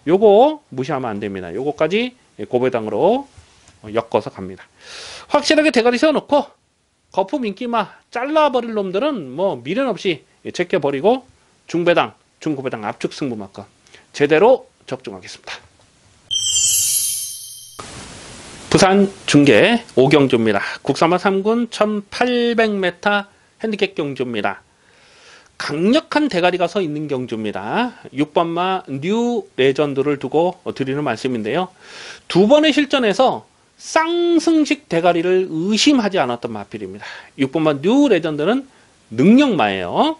Speaker 1: 요거 무시하면 안 됩니다. 요거까지 고배당으로 엮어서 갑니다. 확실하게 대가리 세워놓고 거품 인기마 잘라버릴 놈들은 뭐 미련 없이 제껴버리고 중배당, 중고배당 압축 승부만큼 제대로 적중하겠습니다. 부산 중계 오경주입니다. 국산마 3군 1800m 핸디캡 경주입니다. 강력한 대가리가 서 있는 경주입니다. 6번마 뉴 레전드를 두고 드리는 말씀인데요. 두 번의 실전에서 쌍승식 대가리를 의심하지 않았던 마필입니다. 6번마 뉴 레전드는 능력마예요.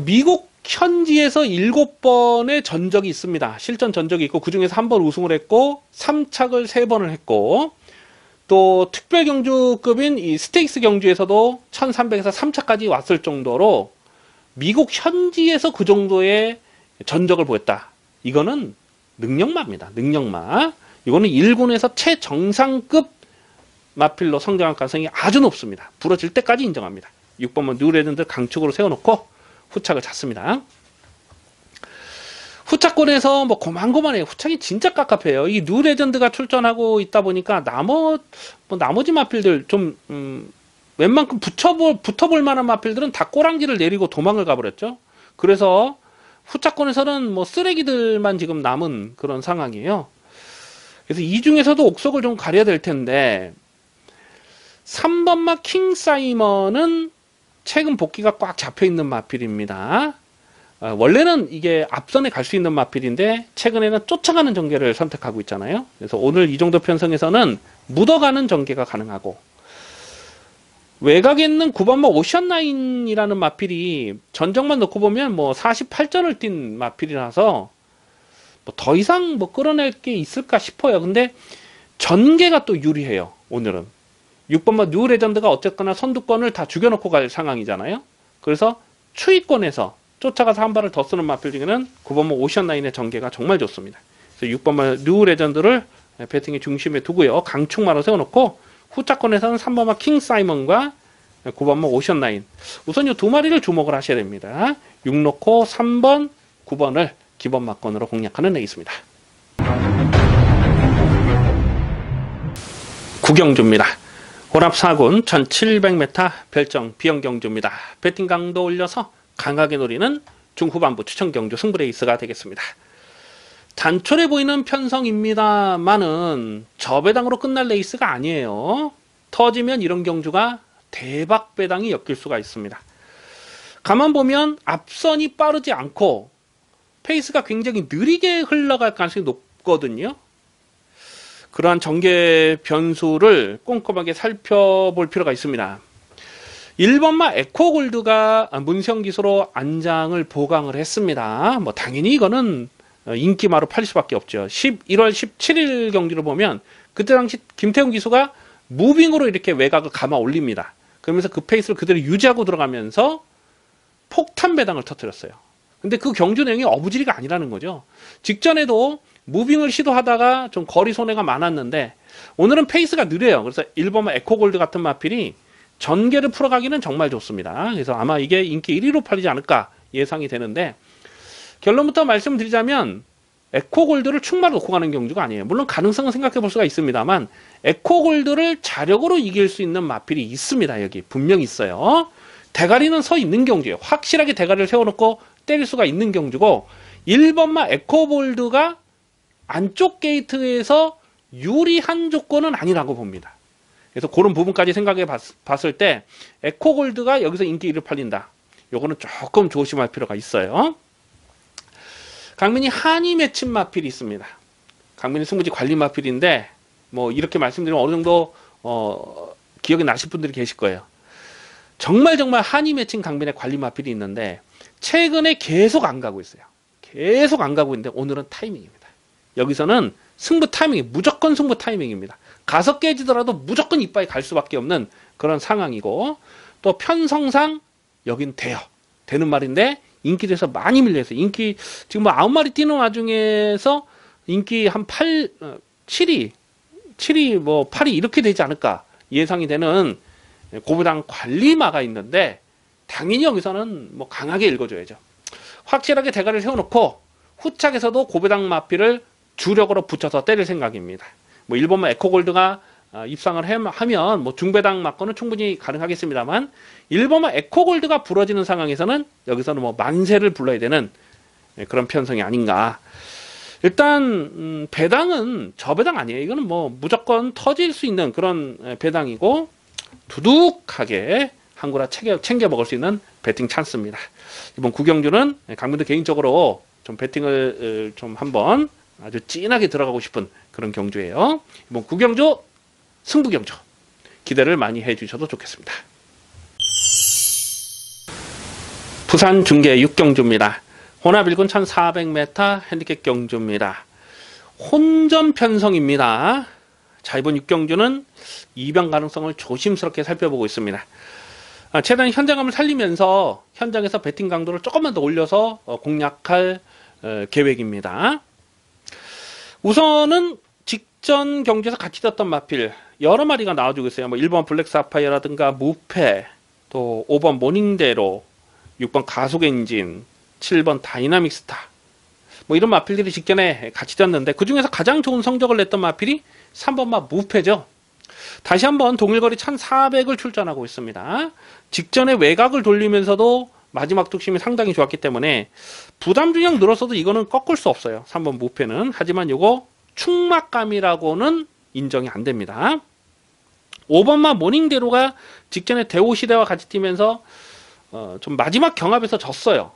Speaker 1: 미국 현지에서 7번의 전적이 있습니다. 실전 전적이 있고 그 중에서 한 번 우승을 했고 3착을 3번을 했고 또 특별 경주급인 이 스테이크스 경주에서도 1300에서 3차까지 왔을 정도로 미국 현지에서 그 정도의 전적을 보였다. 이거는 능력마입니다. 능력마. 이거는 1군에서 최정상급 마필로 성장할 가능성이 아주 높습니다. 부러질 때까지 인정합니다. 6번만 뉴레전드 강축으로 세워놓고 후착을 잤습니다. 후착권에서 뭐 고만고만해요. 후착이 진짜 깝깝해요. 이 뉴레전드가 출전하고 있다 보니까 나머지 마필들 좀 웬만큼 붙어볼 만한 마필들은 다 꼬랑지를 내리고 도망을 가버렸죠. 그래서 후착권에서는 뭐 쓰레기들만 지금 남은 그런 상황이에요. 그래서 이 중에서도 옥석을 좀 가려야 될 텐데 3번마 킹사이먼은 최근 복귀가 꽉 잡혀있는 마필입니다. 원래는 이게 앞선에 갈 수 있는 마필인데 최근에는 쫓아가는 전개를 선택하고 있잖아요. 그래서 오늘 이 정도 편성에서는 묻어가는 전개가 가능하고 외곽에 있는 9번마 오션라인이라는 마필이 전적만 놓고 보면 뭐 48전을 뛴 마필이라서 뭐 더 이상 뭐 끌어낼 게 있을까 싶어요. 근데 전개가 또 유리해요. 오늘은 6번마 뉴 레전드가 어쨌거나 선두권을 다 죽여놓고 갈 상황이잖아요. 그래서 추위권에서 쫓아가서 한 발을 더 쓰는 마필 중에는 9번마 오션라인의 전개가 정말 좋습니다. 그래서 6번마 뉴 레전드를 배팅의 중심에 두고요. 강축마로 세워놓고 후차권에서는 3번마 킹 사이먼과 9번마 오션라인. 우선 이 두 마리를 주목을 하셔야 됩니다. 6 놓고 3번, 9번을 기본 막건으로 공략하는 레이스입니다. 구경주입니다. 혼합 4군 1700m 별정 비영 경주입니다. 배팅 강도 올려서 강하게 노리는 중후반부 추천 경주 승부 레이스가 되겠습니다. 단촐해 보이는 편성입니다만은 저배당으로 끝날 레이스가 아니에요. 터지면 이런 경주가 대박 배당이 엮일 수가 있습니다. 가만 보면 앞선이 빠르지 않고 페이스가 굉장히 느리게 흘러갈 가능성이 높거든요. 그러한 전개 변수를 꼼꼼하게 살펴볼 필요가 있습니다. 1번마 에코골드가 문성기수로 안장을 보강을 했습니다. 뭐 당연히 이거는 인기마로 팔릴 수밖에 없죠. 11월 17일 경기를 보면 그때 당시 김태훈 기수가 무빙으로 이렇게 외곽을 감아 올립니다. 그러면서 그 페이스를 그대로 유지하고 들어가면서 폭탄 배당을 터뜨렸어요. 근데 그 경주 내용이 어부지리가 아니라는 거죠. 직전에도 무빙을 시도하다가 좀 거리 손해가 많았는데 오늘은 페이스가 느려요. 그래서 1번마 에코골드 같은 마필이 전개를 풀어가기는 정말 좋습니다. 그래서 아마 이게 인기 1위로 팔리지 않을까 예상이 되는데 결론부터 말씀드리자면 에코골드를 충마로 놓고 가는 경주가 아니에요. 물론 가능성은 생각해 볼 수가 있습니다만 에코골드를 자력으로 이길 수 있는 마필이 있습니다. 여기 분명히 있어요. 대가리는 서 있는 경주예요. 확실하게 대가리를 세워놓고 때릴 수가 있는 경주고 1번마 에코골드가 안쪽 게이트에서 유리한 조건은 아니라고 봅니다. 그래서 그런 부분까지 생각해 봤을 때 에코골드가 여기서 인기 1위 팔린다. 요거는 조금 조심할 필요가 있어요. 강민이 한이 맺힌 마필이 있습니다. 강민이 승부지 관리 마필인데 뭐 이렇게 말씀드리면 어느 정도 기억이 나실 분들이 계실 거예요. 정말 한이 맺힌 강변의 관리 마필이 있는데 최근에 계속 안 가고 있어요. 계속 안 가고 있는데 오늘은 타이밍입니다. 여기서는 승부 타이밍이 무조건 승부 타이밍입니다. 가서 깨지더라도 무조건 이빠이 갈 수밖에 없는 그런 상황이고, 또 편성상 여긴 돼요. 되는 말인데 인기에서 많이 밀려있어요. 인기 지금 뭐 9마리 뛰는 와중에서 인기 한 7위 뭐 8위 이렇게 되지 않을까 예상이 되는 고부당 관리마가 있는데, 당연히 여기서는 뭐 강하게 읽어줘야죠. 확실하게 대가리를 세워놓고 후착에서도 고부당 마필을 주력으로 붙여서 때릴 생각입니다. 뭐 일본만 에코골드가 입상을 하면 뭐 중배당 맞고는 충분히 가능하겠습니다만, 일본만 에코골드가 부러지는 상황에서는 여기서는 뭐 만세를 불러야 되는 그런 편성이 아닌가. 일단 배당은 저 배당 아니에요. 이거는 뭐 무조건 터질 수 있는 그런 배당이고, 두둑하게 한 구라 챙겨 먹을 수 있는 배팅 찬스입니다. 이번 구경주는 강민도 개인적으로 좀 배팅을 좀 한번 아주 진하게 들어가고 싶은 그런 경주예요. 이번 구경주 승부경주 기대를 많이 해주셔도 좋겠습니다. 부산 중계 6경주입니다. 혼합 1군 1400m 핸디캡 경주입니다. 혼전 편성입니다. 자, 이번 6경주는 이변 가능성을 조심스럽게 살펴보고 있습니다. 최대한 현장감을 살리면서 현장에서 배팅 강도를 조금만 더 올려서 공략할 계획입니다. 우선은 직전 경주에서 같이 떴던 마필 여러 마리가 나와주고 있어요. 뭐 1번 블랙 사파이어라든가 무패, 또 5번 모닝대로, 6번 가속 엔진, 7번 다이나믹 스타, 뭐 이런 마필들이 직전에 같이 떴는데, 그 중에서 가장 좋은 성적을 냈던 마필이 3번마 무패죠. 다시 한번 동일거리 1400을 출전하고 있습니다. 직전에 외곽을 돌리면서도 마지막 뚝심이 상당히 좋았기 때문에 부담 중량 늘었어도 이거는 꺾을 수 없어요. 3번 무패는. 하지만 이거 충막감이라고는 인정이 안 됩니다. 5번마 모닝대로가 직전에 대호시대와 같이 뛰면서 좀 마지막 경합에서 졌어요.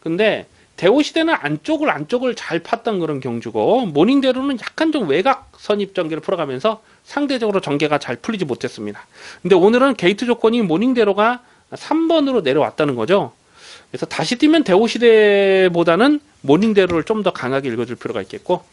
Speaker 1: 근데 대호시대는 안쪽을 잘 팠던 그런 경주고, 모닝대로는 약간 좀 외곽 선입 전개를 풀어가면서 상대적으로 전개가 잘 풀리지 못했습니다. 근데 오늘은 게이트 조건이 모닝대로가 3번으로 내려왔다는 거죠. 그래서 다시 뛰면 대호시대보다는 모닝대로를 좀 더 강하게 읽어줄 필요가 있겠고,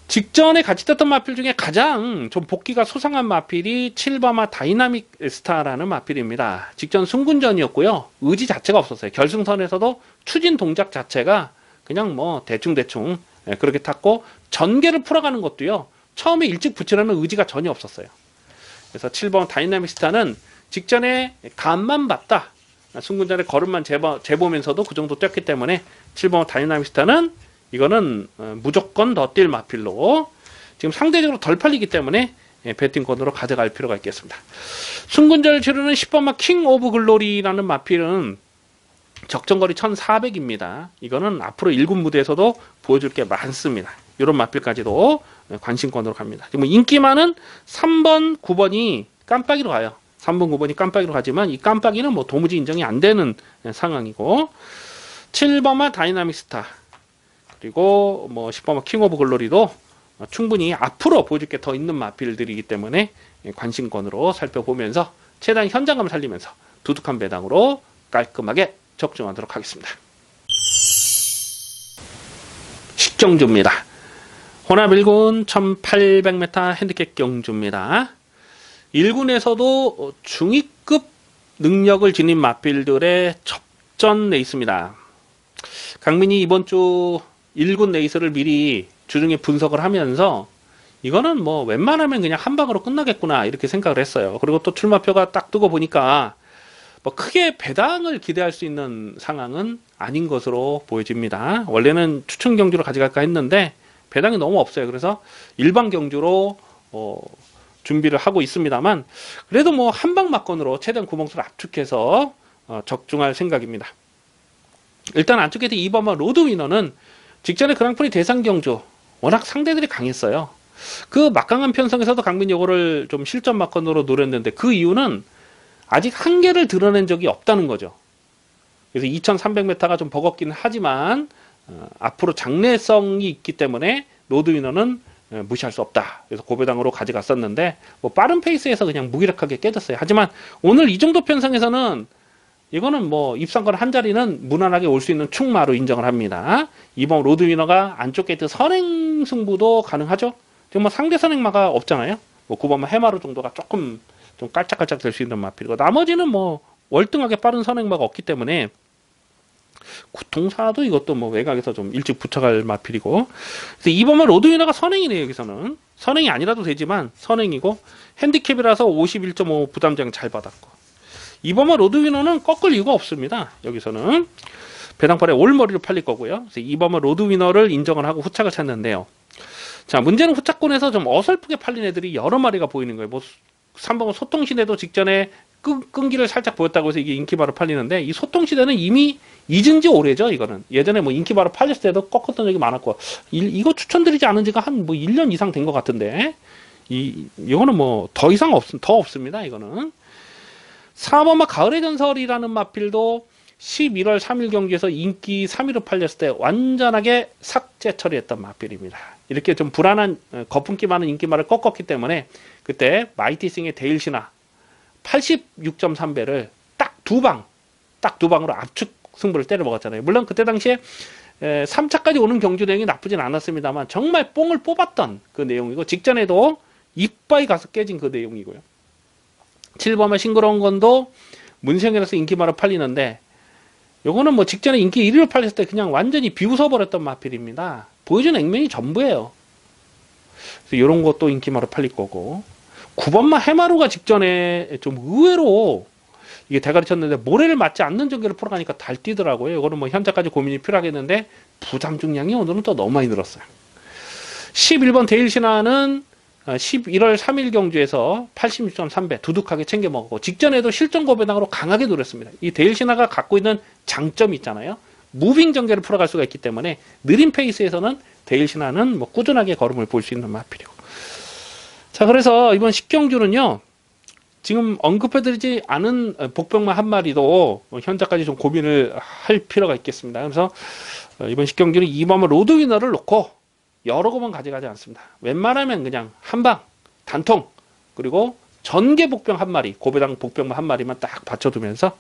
Speaker 1: 직전에 같이 떴던 마필 중에 가장 좀 복귀가 소상한 마필이 7번마 다이나믹 스타라는 마필입니다. 직전 승군전이었고요. 의지 자체가 없었어요. 결승선에서도 추진 동작 자체가 그냥 뭐 대충 그렇게 탔고, 전개를 풀어가는 것도요, 처음에 일찍 붙이라는 의지가 전혀 없었어요. 그래서 7번 다이나믹 스타는 직전에 간만 봤다, 승군전에 걸음만 재보면서도 그 정도 뛰었기 때문에 7번 다이나믹 스타는 이거는 무조건 더 뛸 마필로 지금 상대적으로 덜 팔리기 때문에 배팅권으로 가져갈 필요가 있겠습니다. 승군전을 치르는 10번마 킹 오브 글로리라는 마필은 적정거리 1400입니다. 이거는 앞으로 1군 무대에서도 보여줄 게 많습니다. 이런 마필까지도 관심권으로 갑니다. 지금 인기 많은 3번, 9번이 깜빡이로 가요. 3번, 9번이 깜빡이로 가지만 이 깜빡이는 뭐 도무지 인정이 안 되는 상황이고, 7번마 다이나믹 스타, 그리고 뭐 10번마 킹 오브 글로리도 충분히 앞으로 보여줄 게 더 있는 마필들이기 때문에 관심권으로 살펴보면서 최대한 현장감을 살리면서 두둑한 배당으로 깔끔하게 적중하도록 하겠습니다. 식경주입니다. 혼합 1군 1800m 핸디캡 경주입니다. 1군에서도 중위급 능력을 지닌 마필들의 접전 레이스입니다. 강민이 이번 주 1군 레이스를 미리 주중에 분석을 하면서 이거는 뭐 웬만하면 그냥 한 방으로 끝나겠구나 이렇게 생각을 했어요. 그리고 또 출마표가 딱 뜨고 보니까 뭐 크게 배당을 기대할 수 있는 상황은 아닌 것으로 보여집니다. 원래는 추천 경주로 가져갈까 했는데 배당이 너무 없어요. 그래서 일반 경주로 준비를 하고 있습니다만, 그래도 뭐 한방 막건으로 최대한 구멍수를 압축해서 적중할 생각입니다. 일단 안쪽에서 2번마 로드 위너는 직전에 그랑프리 대상 경주 워낙 상대들이 강했어요. 그 막강한 편성에서도 강민 요거를 좀 실전 막건으로 노렸는데, 그 이유는 아직 한계를 드러낸 적이 없다는 거죠. 그래서 2300m가 좀 버겁긴 하지만 앞으로 장래성이 있기 때문에 로드 위너는 무시할 수 없다. 그래서 고배당으로 가져갔었는데 뭐 빠른 페이스에서 그냥 무기력하게 깨졌어요. 하지만 오늘 이 정도 편성에서는 이거는 뭐 입상권 한 자리는 무난하게 올 수 있는 충마로 인정을 합니다. 이번 로드위너가 안쪽 게이트 선행 승부도 가능하죠. 지금 뭐 상대 선행마가 없잖아요. 뭐 9번마 해마루 정도가 조금 좀 깔짝깔짝 될 수 있는 마필이고 나머지는 뭐 월등하게 빠른 선행마가 없기 때문에 구통사도 이것도 뭐 외곽에서 좀 일찍 붙여갈 마필이고 그래서 2번마 로드위너가 선행이네요. 여기서는 선행이 아니라도 되지만 선행이고 핸디캡이라서 51.5 부담장 잘 받았고 2번마 로드위너는 꺾을 이유가 없습니다. 여기서는 배당팔에 올머리로 팔릴 거고요. 그래서 2번마 로드위너를 인정을 하고 후착을 찾는데요. 자, 문제는 후착권에서 좀 어설프게 팔린 애들이 여러 마리가 보이는 거예요. 뭐 3번은 소통시대도 직전에 끈기를 살짝 보였다고 해서 이게 인기바로 팔리는데 이 소통시대는 이미 잊은 지 오래죠. 이거는 예전에 뭐 인기바로 팔렸을 때도 꺾었던 적이 많았고 이거 추천드리지 않은 지가 한 뭐 1년 이상 된 것 같은데 이거는 뭐 더 이상 더 없습니다. 이거는 4번마 가을의 전설이라는 마필도 11월 3일 경기에서 인기 3위로 팔렸을 때 완전하게 삭제 처리했던 마필입니다. 이렇게 좀 불안한 거품기 많은 인기말을 꺾었기 때문에 그때 마이티싱의 데일시나 86.3배를 딱 두 방으로 압축 승부를 때려 먹었잖아요. 물론 그때 당시에 3차까지 오는 경주 내용이 나쁘진 않았습니다만 정말 뽕을 뽑았던 그 내용이고 직전에도 이빠이 가서 깨진 그 내용이고요. 7번마 싱그러운 건도 문생이라서 인기마로 팔리는데 요거는 뭐 직전에 인기 1위로 팔렸을 때 그냥 완전히 비웃어버렸던 마필입니다. 보여준 액면이 전부예요. 그래서 요런 것도 인기마로 팔릴 거고 9번마 해마루가 직전에 좀 의외로 이게 대가리 쳤는데 모래를 맞지 않는 전개를 풀어가니까 달 뛰더라고요. 이거는 뭐 현재까지 고민이 필요하겠는데 부담 중량이 오늘은 또 너무 많이 늘었어요. 11번 데일시나는 11월 3일 경주에서 86.3배 두둑하게 챙겨 먹었고 직전에도 실전 고배당으로 강하게 노렸습니다. 이 데일시나가 갖고 있는 장점이 있잖아요. 무빙 전개를 풀어갈 수가 있기 때문에 느린 페이스에서는 데일시나는 뭐 꾸준하게 걸음을 볼 수 있는 마필이고 자 그래서 이번 10경주는요. 지금 언급해드리지 않은 복병마 한 마리도 현재까지 좀 고민을 할 필요가 있겠습니다. 그래서 이번 10경주는 2번마 로드위너를 놓고 여러 곳만 가져가지 않습니다. 웬만하면 그냥 한방 단통 그리고 전개 복병 한 마리 고배당 복병마 한 마리만 딱 받쳐두면서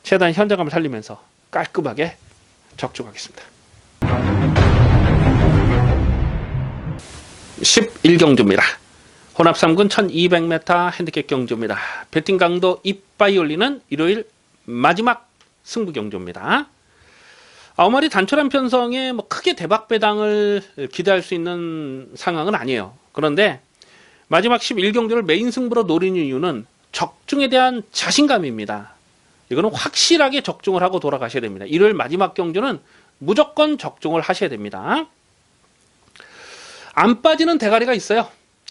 Speaker 1: 최대한 현장감을 살리면서 깔끔하게 적중하겠습니다. 11경주입니다. 혼합 3군 1200m 핸디캡 경주입니다. 배팅 강도 이빠이 올리는 일요일 마지막 승부 경주입니다. 9마리 단촐한 편성에 뭐 크게 대박 배당을 기대할 수 있는 상황은 아니에요. 그런데 마지막 11경주를 메인 승부로 노리는 이유는 적중에 대한 자신감입니다. 이거는 확실하게 적중을 하고 돌아가셔야 됩니다. 일요일 마지막 경주는 무조건 적중을 하셔야 됩니다. 안 빠지는 대가리가 있어요.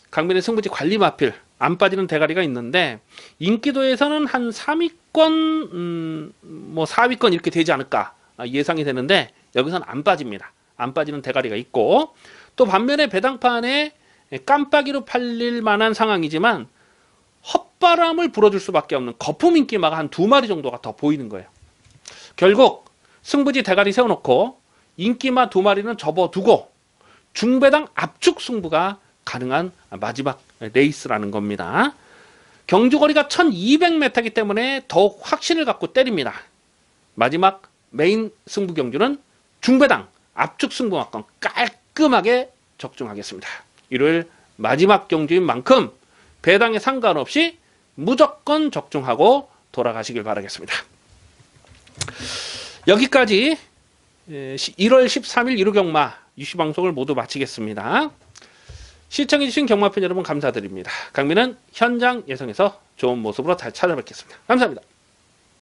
Speaker 1: 강변의 승부지 관리 마필 안 빠지는 대가리가 있는데 인기도에서는 한 3위권 뭐 4위권 이렇게 되지 않을까 예상이 되는데 여기서는 안 빠집니다. 안 빠지는 대가리가 있고 또 반면에 배당판에 깜빡이로 팔릴 만한 상황이지만 헛바람을 불어줄 수밖에 없는 거품 인기마가 한 2마리 정도가 더 보이는 거예요. 결국 승부지 대가리 세워놓고 인기마 2마리는 접어두고 중배당 압축 승부가 가능한 마지막 레이스라는 겁니다. 경주거리가 1200m이기 때문에 더욱 확신을 갖고 때립니다. 마지막 메인 승부 경주는 중배당 압축 승부만큼 깔끔하게 적중하겠습니다. 일요일 마지막 경주인 만큼 배당에 상관없이 무조건 적중하고 돌아가시길 바라겠습니다. 여기까지 1월 13일 1호 경마 유시 방송을 모두 마치겠습니다. 시청해주신 경마팬 여러분 감사드립니다. 강민은 현장 예성에서 좋은 모습으로 잘 찾아뵙겠습니다. 감사합니다.